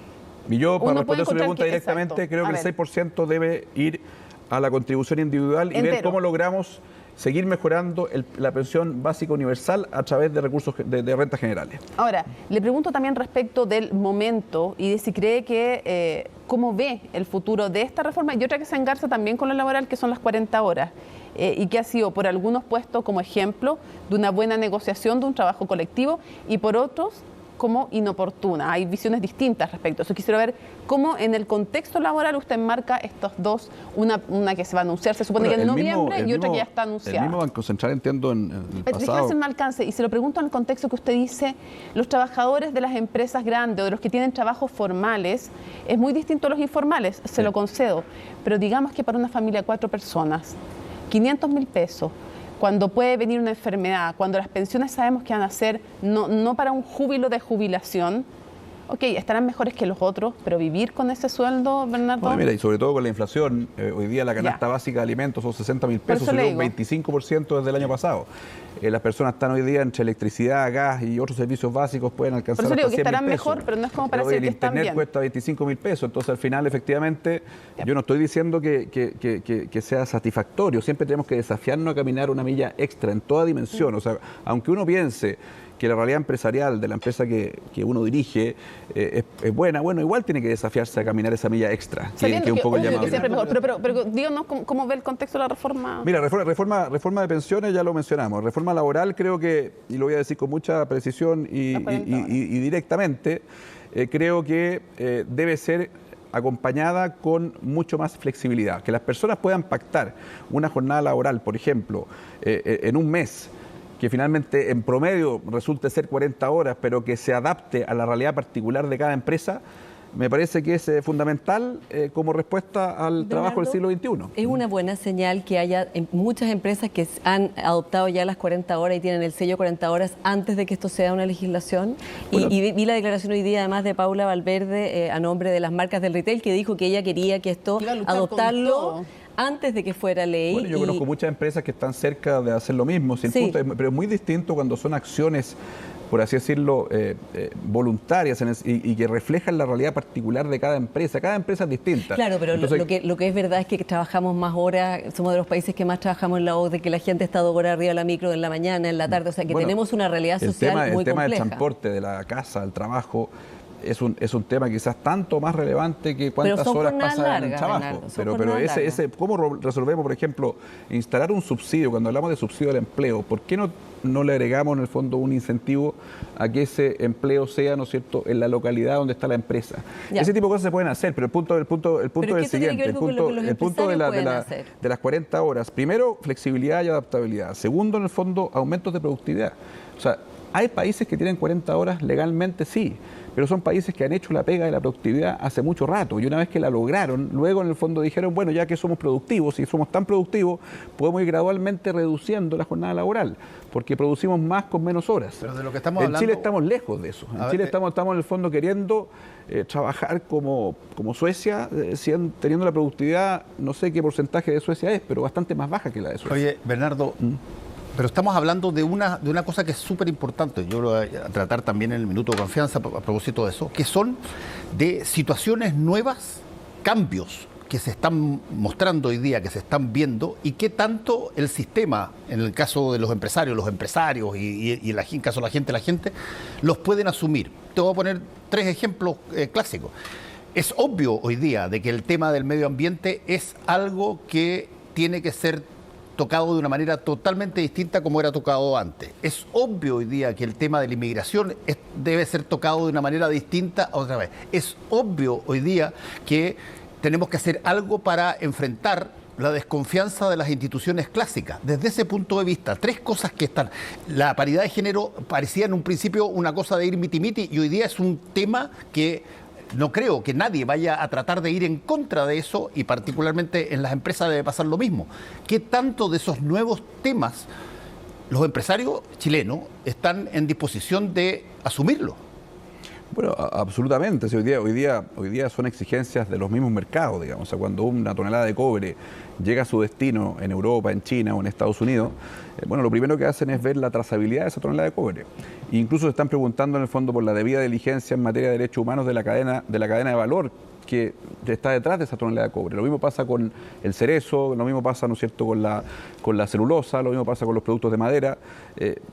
Speaker 2: Y yo, para responder su pregunta directamente,
Speaker 3: exacto,
Speaker 2: creo que el 6% debe ir a la contribución individual y ver cómo logramos seguir mejorando la pensión básica universal a través de recursos de rentas generales.
Speaker 3: Ahora, le pregunto también respecto del momento y de si cree que, cómo ve el futuro de esta reforma y otra que se engarza también con lo laboral, que son las 40 horas, y que ha sido por algunos puesto como ejemplo de una buena negociación de un trabajo colectivo y por otros como inoportuna. Hay visiones distintas respecto a eso. Quisiera ver cómo en el contexto laboral usted enmarca estos dos, una que se va a anunciar, se supone que en noviembre, y otra que ya está anunciada.
Speaker 2: El mismo Banco Central, entiendo, en el pasado...
Speaker 3: Déjame hacer un alcance, y se lo pregunto en el contexto que usted dice, los trabajadores de las empresas grandes o de los que tienen trabajos formales, es muy distinto a los informales, se lo concedo, pero digamos que para una familia de 4 personas, 500.000 pesos, cuando puede venir una enfermedad, cuando las pensiones sabemos que van a ser no para un júbilo de jubilación, ok, estarán mejores que los otros, pero vivir con ese sueldo, Bernardo...
Speaker 2: Bueno, mira, y sobre todo con la inflación, hoy día la canasta básica de alimentos son 60.000 pesos, subió un 25% desde el año pasado. Las personas están hoy día entre electricidad, gas y otros servicios básicos, pueden alcanzar hasta 100.000 pesos.
Speaker 3: Por eso digo que estarán mejor, pero no es como para decir que están bien.
Speaker 2: El internet cuesta 25.000 pesos, entonces al final, efectivamente, yo no estoy diciendo que sea satisfactorio, siempre tenemos que desafiarnos a caminar una milla extra en toda dimensión. O sea, aunque uno piense que la realidad empresarial de la empresa que uno dirige es buena, bueno, igual tiene que desafiarse a caminar esa milla extra, que es un poco el llamado.
Speaker 3: Siempre mejor, pero díganos cómo ve el contexto de la reforma.
Speaker 2: Mira, reforma de pensiones ya lo mencionamos, reforma laboral creo que, y lo voy a decir con mucha precisión y directamente, creo que debe ser acompañada con mucho más flexibilidad, que las personas puedan pactar una jornada laboral, por ejemplo, en un mes, que finalmente en promedio resulte ser 40 horas, pero que se adapte a la realidad particular de cada empresa, me parece que es fundamental como respuesta al trabajo del siglo XXI.
Speaker 4: Es una buena señal que haya muchas empresas que han adoptado ya las 40 horas y tienen el sello 40 horas antes de que esto sea una legislación. Bueno, y vi la declaración hoy día además de Paula Valverde a nombre de las marcas del retail, que dijo que ella quería que esto adoptarlo antes de que fuera ley.
Speaker 2: Bueno, yo conozco muchas empresas que están cerca de hacer lo mismo, pero es muy distinto cuando son acciones, por así decirlo, voluntarias y que reflejan la realidad particular de cada empresa. Cada empresa es distinta.
Speaker 4: Claro, pero entonces, lo que es verdad es que trabajamos más horas, somos de los países que más trabajamos en la OCDE, que la gente está 2 horas arriba de la micro en la mañana, en la tarde, o sea que tenemos una realidad social muy compleja. El tema del transporte,
Speaker 2: de la casa al trabajo, es un tema quizás tanto más relevante que cuántas horas pasan en el trabajo. Pero ¿cómo resolvemos, por ejemplo, instalar un subsidio? Cuando hablamos de subsidio al empleo, ¿por qué no le agregamos en el fondo un incentivo a que ese empleo sea, ¿no es cierto?, en la localidad donde está la empresa? Ya. Ese tipo de cosas se pueden hacer, pero el punto es el siguiente. El punto de las 40 horas. Primero, flexibilidad y adaptabilidad. Segundo, en el fondo, aumentos de productividad. O sea, hay países que tienen 40 horas legalmente, sí, pero son países que han hecho la pega de la productividad hace mucho rato, y una vez que la lograron, luego en el fondo dijeron, bueno, ya que somos productivos y somos tan productivos, podemos ir gradualmente reduciendo la jornada laboral, porque producimos más con menos horas.
Speaker 1: Pero de lo que estamos
Speaker 2: hablando, Chile estamos lejos de eso. En Chile estamos en el fondo queriendo trabajar como Suecia, teniendo la productividad, no sé qué porcentaje de Suecia es, pero bastante más baja que la de Suecia.
Speaker 1: Oye, Bernardo, pero estamos hablando de una cosa que es súper importante, yo lo voy a tratar también en el minuto de confianza a propósito de eso, que son de situaciones nuevas, cambios que se están mostrando hoy día, que se están viendo, y qué tanto el sistema, en el caso de los empresarios y en el caso de la gente, los pueden asumir. Te voy a poner 3 ejemplos clásicos. Es obvio hoy día de que el tema del medio ambiente es algo que tiene que ser tocado de una manera totalmente distinta como era tocado antes. Es obvio hoy día que el tema de la inmigración debe ser tocado de una manera distinta otra vez. Es obvio hoy día que tenemos que hacer algo para enfrentar la desconfianza de las instituciones clásicas. Desde ese punto de vista, 3 cosas que están. La paridad de género parecía en un principio una cosa de ir miti-miti y hoy día es un tema que no creo que nadie vaya a tratar de ir en contra de eso, y particularmente en las empresas debe pasar lo mismo. ¿Qué tanto de esos nuevos temas los empresarios chilenos están en disposición de asumirlo?
Speaker 2: Bueno, absolutamente. Hoy día son exigencias de los mismos mercados, digamos. O sea, cuando una tonelada de cobre llega a su destino en Europa, en China o en Estados Unidos, bueno, lo primero que hacen es ver la trazabilidad de esa tonelada de cobre. E incluso se están preguntando en el fondo por la debida diligencia en materia de derechos humanos de la cadena de valor que está detrás de esa tonelada de cobre. Lo mismo pasa con el cerezo, lo mismo pasa, ¿no es cierto?, con la celulosa, lo mismo pasa con los productos de madera.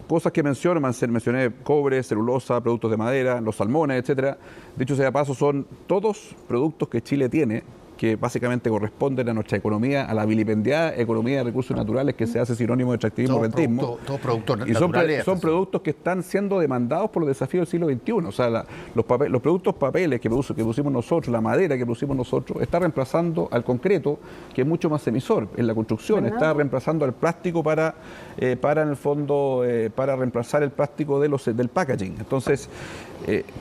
Speaker 2: Cosas que mencioné cobre, celulosa, productos de madera, los salmones, etcétera. Dicho sea de paso, son todos productos que Chile tiene, que básicamente corresponden a nuestra economía, a la vilipendiada economía de recursos naturales que se hace sinónimo de extractivismo y rentismo.
Speaker 1: Todos productos
Speaker 2: naturales. Y son productos que están siendo demandados por los desafíos del siglo XXI. O sea, los productos papeles que producimos nosotros, la madera que producimos nosotros, está reemplazando al concreto, que es mucho más emisor en la construcción. Está reemplazando al plástico para en el fondo, para reemplazar el plástico del packaging. Entonces,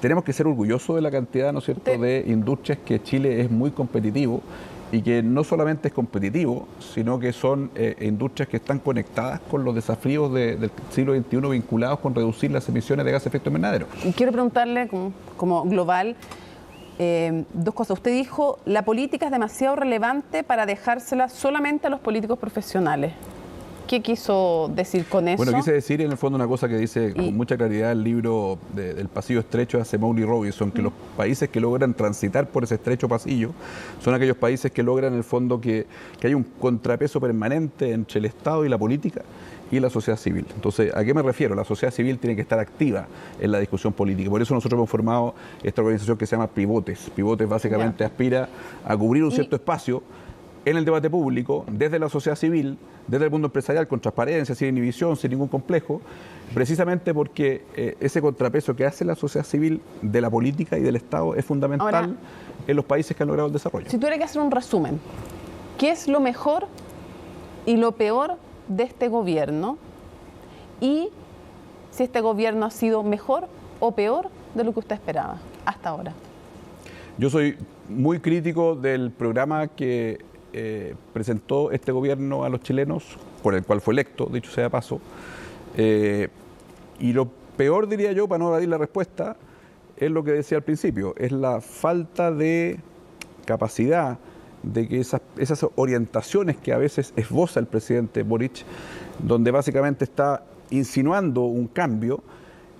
Speaker 2: tenemos que ser orgullosos de la cantidad, ¿no es cierto?, de industrias que Chile es muy competitivo, y que no solamente es competitivo, sino que son industrias que están conectadas con los desafíos del siglo XXI vinculados con reducir las emisiones de gases de efecto invernadero.
Speaker 3: Quiero preguntarle, como global, 2 cosas. Usted dijo, la política es demasiado relevante para dejársela solamente a los políticos profesionales. ¿Qué quiso decir con eso?
Speaker 2: Bueno, quise decir en el fondo una cosa que dice con mucha claridad el libro del pasillo estrecho de Maury Robinson, que los países que logran transitar por ese estrecho pasillo son aquellos países que logran en el fondo que hay un contrapeso permanente entre el Estado y la política y la sociedad civil. Entonces, ¿a qué me refiero? La sociedad civil tiene que estar activa en la discusión política. Por eso nosotros hemos formado esta organización que se llama Pivotes. Pivotes básicamente aspira a cubrir un cierto espacio en el debate público, desde la sociedad civil, desde el mundo empresarial, con transparencia, sin inhibición, sin ningún complejo, precisamente porque ese contrapeso que hace la sociedad civil de la política y del Estado es fundamental. Ahora, en los países que han logrado el desarrollo.
Speaker 3: Si tuviera que hacer un resumen, ¿qué es lo mejor y lo peor de este gobierno? Y si este gobierno ha sido mejor o peor de lo que usted esperaba hasta ahora.
Speaker 2: Yo soy muy crítico del programa que presentó este gobierno a los chilenos, por el cual fue electo, dicho sea de paso. Y lo peor, diría yo, para no evadir la respuesta, es lo que decía al principio, es la falta de capacidad de que esas orientaciones que a veces esboza el presidente Boric, donde básicamente está insinuando un cambio,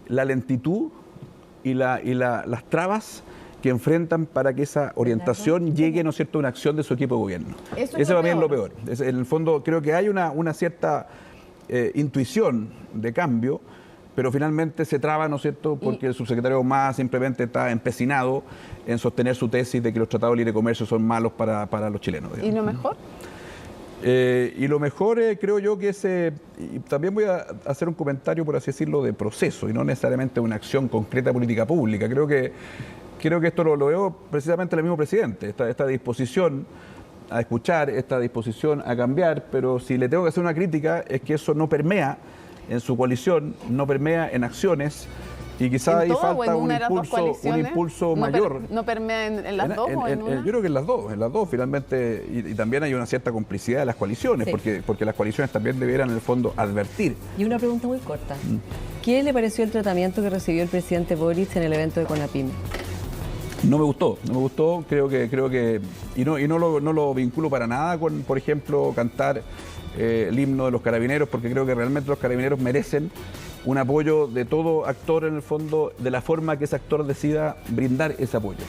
Speaker 2: la lentitud y las trabas que enfrentan para que esa orientación llegue, ¿no es cierto?, a una acción de su equipo de gobierno. Eso también es lo peor. En el fondo creo que hay una cierta intuición de cambio, pero finalmente se traba, ¿no es cierto?, porque el subsecretario Ahumada simplemente está empecinado en sostener su tesis de que los tratados de libre comercio son malos para los chilenos. Digamos.
Speaker 3: ¿Y lo mejor?
Speaker 2: Y lo mejor creo yo que es, y también voy a hacer un comentario, por así decirlo, de proceso y no necesariamente una acción concreta de política pública. Creo que esto lo veo precisamente el mismo presidente, esta disposición a escuchar, esta disposición a cambiar, pero si le tengo que hacer una crítica es que eso no permea en su coalición, no permea en acciones. Y quizás ahí falta un impulso mayor.
Speaker 3: ¿No permea en las dos o en una?
Speaker 2: Yo creo que en las dos finalmente, y también hay una cierta complicidad de las coaliciones, sí. porque las coaliciones también debieran en el fondo advertir.
Speaker 4: Y una pregunta muy corta. ¿Qué le pareció el tratamiento que recibió el presidente Boric en el evento de CONAPYME?
Speaker 2: No me gustó, creo que y no lo vinculo para nada con, por ejemplo, cantar el himno de los carabineros, porque creo que realmente los carabineros merecen un apoyo de todo actor en el fondo, de la forma que ese actor decida brindar ese apoyo.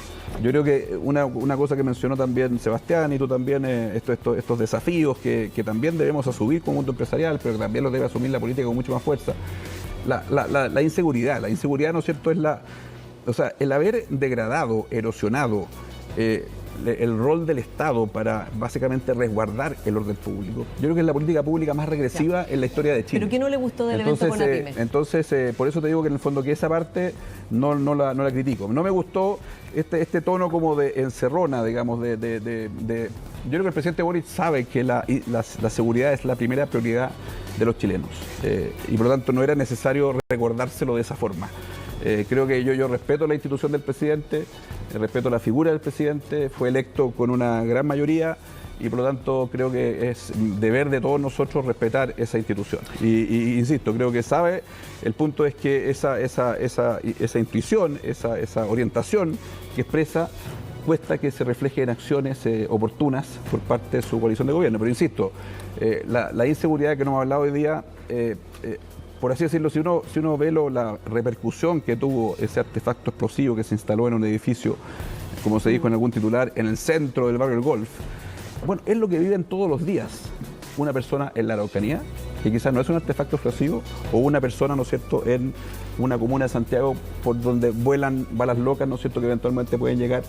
Speaker 2: Yo creo que una cosa que mencionó también Sebastián y tú también, estos desafíos que también debemos asumir como mundo empresarial, pero que también los debe asumir la política con mucho más fuerza. La inseguridad, ¿no es cierto?, es el haber degradado, erosionado el rol del Estado para básicamente resguardar el orden público. Yo creo que es la política pública más regresiva en la historia de Chile.
Speaker 4: ¿Pero qué no le gustó del evento CONAPYME?
Speaker 2: Entonces, por eso te digo que en el fondo que esa parte no la critico. No me gustó este tono como de encerrona, digamos, yo creo que el presidente Boric sabe que la seguridad es la primera prioridad de los chilenos y por lo tanto no era necesario recordárselo de esa forma. Creo que yo respeto la institución del presidente, respeto la figura del presidente, fue electo con una gran mayoría y por lo tanto creo que es deber de todos nosotros respetar esa institución. Y insisto, creo que sabe, el punto es que esa intuición, esa orientación que expresa, cuesta que se refleje en acciones oportunas por parte de su coalición de gobierno. Pero insisto, la inseguridad que nos hemos hablado hoy día, por así decirlo, si uno ve la repercusión que tuvo ese artefacto explosivo que se instaló en un edificio, como se dijo en algún titular, en el centro del barrio del Golf, bueno, es lo que viven todos los días una persona en la Araucanía, que quizás no es un artefacto explosivo, o una persona, ¿no es cierto?, en una comuna de Santiago por donde vuelan balas locas, ¿no es cierto?, que eventualmente pueden llegar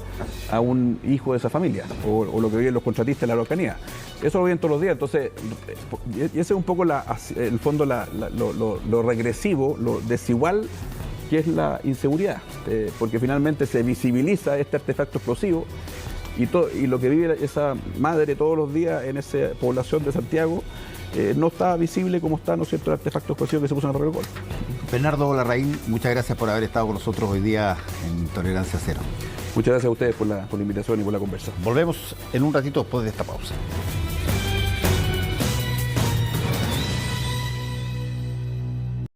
Speaker 2: a un hijo de esa familia, o lo que viven los contratistas en la Araucanía. Eso lo viven todos los días, entonces, y ese es un poco, el fondo, lo regresivo, lo desigual que es la inseguridad, porque finalmente se visibiliza este artefacto explosivo y lo que vive esa madre todos los días en esa población de Santiago no está visible como está, ¿no es cierto?, el artefacto explosivo que se puso en el barrio Golf.
Speaker 1: Bernardo Larraín, muchas gracias por haber estado con nosotros hoy día en Tolerancia Cero.
Speaker 2: Muchas gracias a ustedes por la invitación y por la conversación.
Speaker 1: Volvemos en un ratito después de esta pausa.